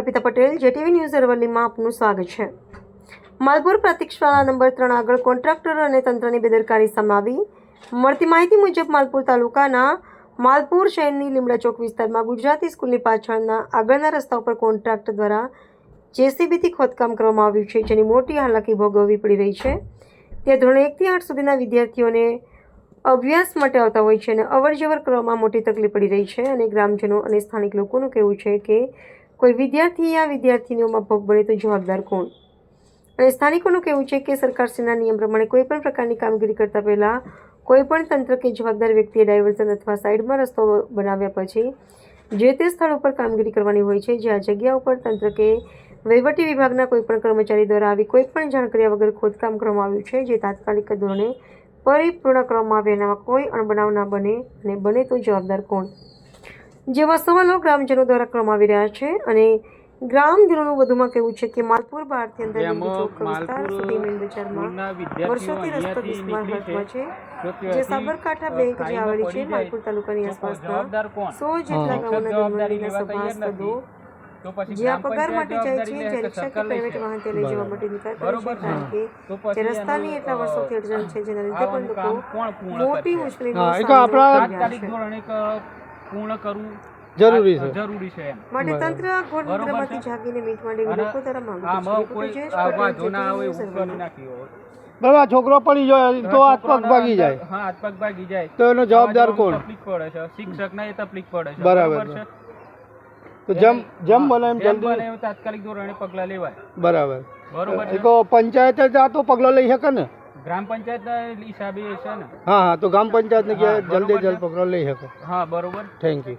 Arpita Patel, જેટીવી news અરવલ્લીમાં આપનું સ્વાગત છે। માલપુર પ્રાથમિક શાળા નંબર 3 આગળ કોન્ટ્રાક્ટર અને તંત્રની બેદરકારી સામે આવી। મળતી માહિતી મુજબ માલપુર તાલુકાના માલપુર શહેરની લીમડા ચોક વિસ્તારમાં ગુજરાતી સ્કૂલની પાછળના આગળના રસ્તા ઉપર કોન્ટ્રાક્ટર દ્વારા જેસીબીથી ખોદકામ કરવામાં આવ્યું છે, જેની મોટી હાલાકી ભોગવવી પડી રહી છે। તે ધોરણ 1 થી 8 સુધીના વિદ્યાર્થીઓને અભ્યાસ માટે આવતા હોય છે અને અવરજવર કરવામાં મોટી તકલીફ પડી રહી છે અને ગ્રામજનો અને સ્થાનિક લોકોનું કહેવું છે કે કોઈ વિદ્યાર્થી યા વિદ્યાર્થીનીઓમાં ભોગ બને તો જવાબદાર કોણ? અને સ્થાનિકોનું કહેવું છે કે સરકારશ્રીના નિયમ પ્રમાણે કોઈપણ પ્રકારની કામગીરી કરતા પહેલાં કોઈપણ તંત્ર કે જવાબદાર વ્યક્તિએ ડાયવર્ઝન અથવા સાઇડમાં રસ્તો બનાવ્યા પછી જે તે સ્થળ ઉપર કામગીરી કરવાની હોય છે। જે આ જગ્યા ઉપર તંત્ર કે વહીવટી વિભાગના કોઈપણ કર્મચારી દ્વારા આવી કોઈપણ જાણ કર્યા વગર ખોદકામ કરવામાં આવ્યું છે, જે તાત્કાલિક ધોરણે પરિપૂર્ણ કરવામાં આવે, એનામાં કોઈ અણબનાવ ના બને અને બને તો જવાબદાર કોણ, જેવા સવાલો ગ્રામજનો દ્વારા કરવામાં આવી રહ્યા છે। અને ગ્રામજનોનું વધુમાં કહેવું છે કે માલપુર બહારથી અંદર વિસ્તાર સુધી મેન બજારમાં વર્ષોથી રસ્તો બિસ્માર હાલતમાં છે, જે સાબરકાંઠા બેંક જે આવેલી છે માલપુર તાલુકાની આસપાસના 100 જેટલા ગામોના જન્મદિવસના સભાસદો જે આ પગાર માટે જાય છે, જે રિક્ષા કે પ્રાઇવેટ વાહન તે લઈ જવા માટે નિકાલ કરે છે, કારણ કે જે રસ્તાની એટલા વર્ષોથી અડચણ છે, જેના લીધે પણ લોકો મોટી મુશ્કેલીનો પૂર્ણ કરવું જરૂરી છે માટે તંત્ર ઘોર નિદ્રામાંથી જાગીને મીટ માંડી લોકો દ્વારા માંગ છે। બરાબર, છોકરો પડી જાય તો હાથ પગ ભાગી જાય, હા હાથ પગ ભાગી જાય તો એનો જવાબદાર કોણ? તકલીફ પડે છે, શિક્ષકને એ તકલીફ પડે છે, બરાબર છે। તો જેમ બને એમ જલ્દી તાત્કાલિક ધોરણે પગલાં લેવાય। બરાબર બરોબર છે। તો પંચાયતે જ આ તો પગલાં લઈ શકે ને, ગ્રામ પંચાયતના હિસાબે છે ને। હા તો ગ્રામ પંચાયતને કે જલ્દી જલ્દ પગલાં લઈ શકે। હા બરોબર, થેન્ક યુ।